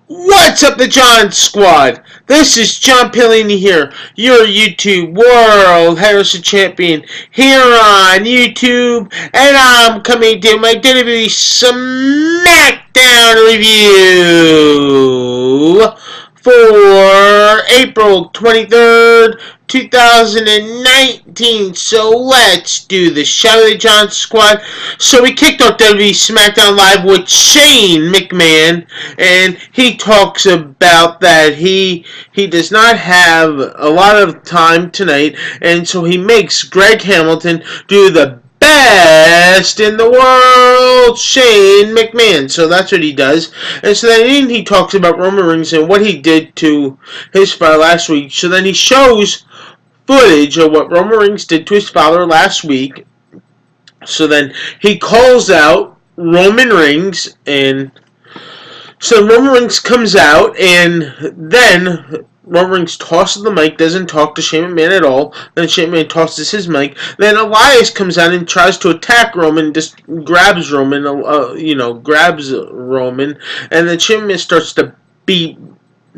What's up, the John Squad? This is John Pillini here, your YouTube World Heresy Champion here on YouTube, and I'm coming to my WWE Smackdown review for April 23rd, 2019. So let's do the Shout of the John Squad. So we kicked off WWE Smackdown Live with Shane McMahon, and he talks about that he does not have a lot of time tonight, and so he makes Greg Hamilton do the best in the world, Shane McMahon. So that's what he does. And so then he talks about Roman Reigns and what he did to his father last week. So then he shows footage of what Roman Reigns did to his father last week. So then he calls out Roman Reigns, and so Roman Reigns comes out, and then Roman Reigns tosses the mic, doesn't talk to Shane McMahon at all. Then Shane McMahon tosses his mic. Then Elias comes out and tries to attack Roman, just grabs Roman, grabs Roman, and then Shane McMahon starts to beat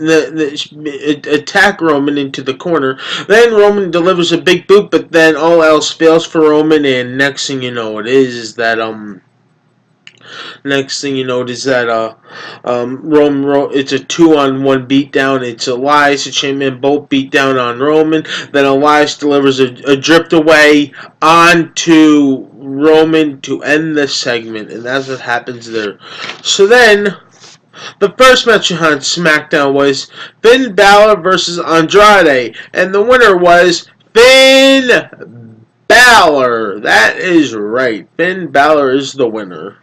attack Roman into the corner. Then Roman delivers a big boot, but then all else fails for Roman, and next thing you know, it's a 2-on-1 beatdown. It's Elias and Shane McMahon both beat down on Roman. Then Elias delivers a drift away onto Roman to end the segment, and that's what happens there. So then, the first match on SmackDown was Finn Balor versus Andrade, and the winner was Finn Balor. That is right. Finn Balor is the winner.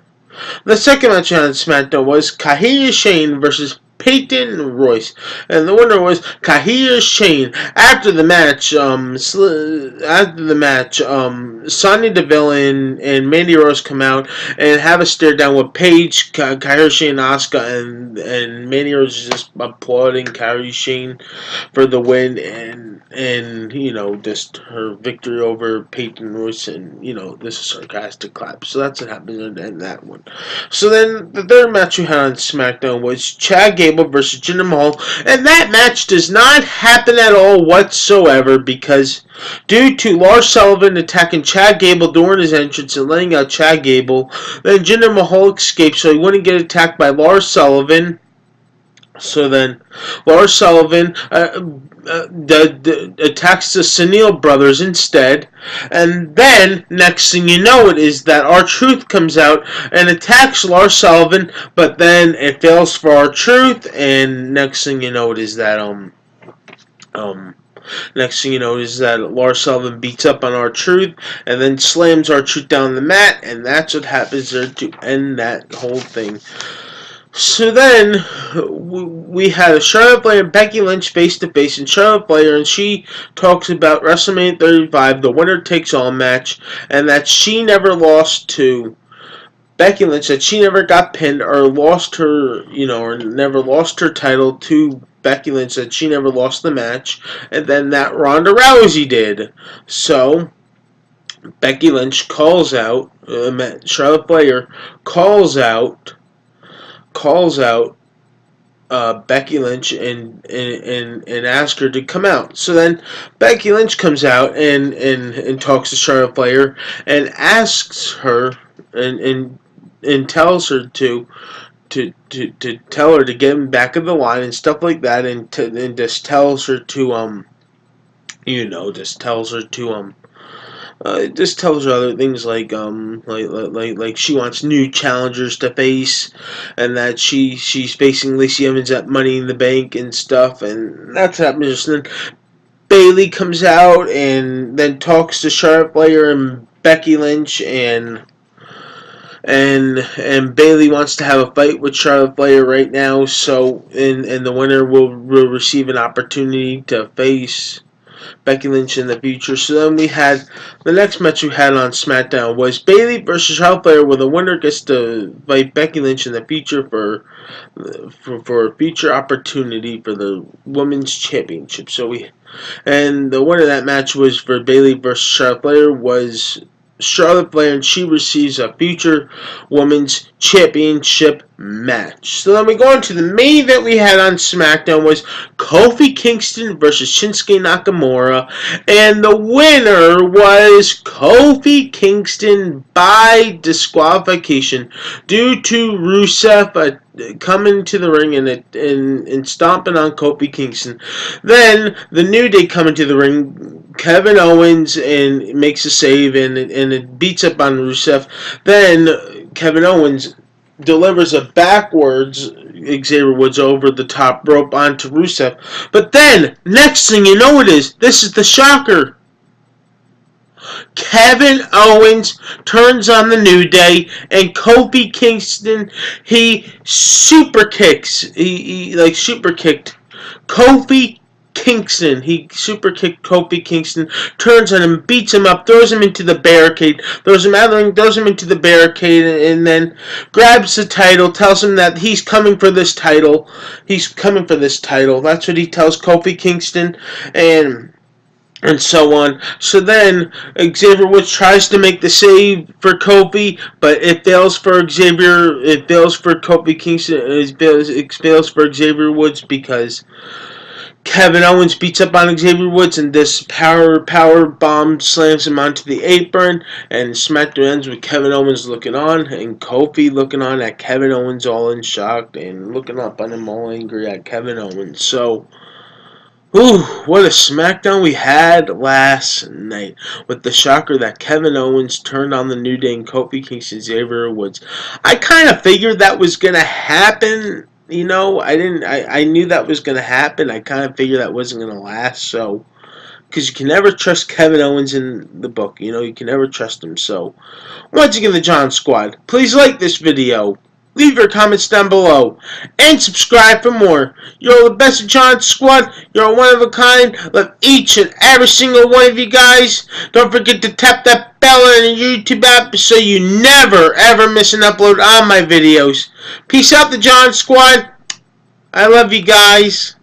The second match on SmackDown was Kairi Shane versus Peyton Royce, and the winner was Kairi Shane. After the match, Sonya Deville and Mandy Rose come out and have a stare down with Paige, Kairi Shane, and Asuka, and Mandy Rose is just applauding Kairi Shane for the win, and just her victory over Peyton Royce, and this is sarcastic clap. So that's what happened in that one. So then the third match we had on SmackDown was Chad Gable versus Jinder Mahal, and that match does not happen at all whatsoever because due to Lars Sullivan attacking Chad Gable during his entrance and letting out Chad Gable, then Jinder Mahal escaped so he wouldn't get attacked by Lars Sullivan. So then Lars Sullivan attacks the Sunil brothers instead, and then next thing you know it is that R-Truth comes out and attacks Lars Sullivan, but then it fails for R-Truth, and next thing you know it is that Lars Sullivan beats up on R-Truth and then slams R-Truth down the mat, and that's what happens there to end that whole thing. So then, we had a Charlotte Flair and Becky Lynch face-to-face, and Charlotte Flair, and she talks about WrestleMania 35, the winner-takes-all match, and that she never lost to Becky Lynch, that she never got pinned or lost her, or never lost her title to Becky Lynch, that she never lost the match, and then that Ronda Rousey did. So, Becky Lynch calls out, Charlotte Flair calls out Becky Lynch and asks her to come out. So then Becky Lynch comes out and talks to Charlotte Flair and asks her and tells her to tell her to get him back in the line and stuff like that, and just tells her to just tells her other things like she wants new challengers to face, and that she's facing Lacey Evans at Money in the Bank and stuff, and that's happening. And then Bayley comes out and then talks to Charlotte Flair and Becky Lynch, and Bayley wants to have a fight with Charlotte Flair right now. So and the winner will receive an opportunity to face Becky Lynch in the future. So then we had the next match we had on SmackDown was Bayley versus Charlotte Flair, where the winner gets to fight Becky Lynch in the future for a future opportunity for the Women's Championship. And the winner of that match was for Bayley versus Charlotte Flair was Charlotte Flair, and she receives a future Women's Championship match. So then we go into the main event we had on SmackDown was Kofi Kingston versus Shinsuke Nakamura, and the winner was Kofi Kingston by disqualification due to Rusev coming to the ring and stomping on Kofi Kingston. Then the New Day come into the ring. Kevin Owens and makes a save and it beats up on Rusev. Then Kevin Owens delivers a backwards Xavier Woods over the top rope onto Rusev. But then, next thing you know it is, this is the shocker. Kevin Owens turns on the New Day, and Kofi Kingston, he super kicks. He like super kicked Kofi Kingston. He super kicked Kofi Kingston, turns on him, beats him up, throws him into the barricade, throws him into the barricade, and then grabs the title, tells him that he's coming for this title. He's coming for this title. That's what he tells Kofi Kingston, and so on. So then Xavier Woods tries to make the save for Kofi, but it fails for Xavier. It fails for Kofi Kingston. It fails for Xavier Woods because Kevin Owens beats up on Xavier Woods, and this power bomb slams him onto the apron, and SmackDown ends with Kevin Owens looking on, and Kofi looking on at Kevin Owens all in shock, and looking up on him all angry at Kevin Owens. So, what a SmackDown we had last night with the shocker that Kevin Owens turned on the New Day and Kofi Kingston, Xavier Woods. I kind of figured that was going to happen. You know, I knew that was going to happen. I kind of figured that wasn't going to last. So, because you can never trust Kevin Owens in the book. You know, you can never trust him. So, once again, the John Squad, please like this video. Leave your comments down below. And subscribe for more. You're the best of John Squad. You're one of a kind. Love each and every single one of you guys. Don't forget to tap that bell on the YouTube app so you never ever miss an upload on my videos. Peace out, the John Squad. I love you guys.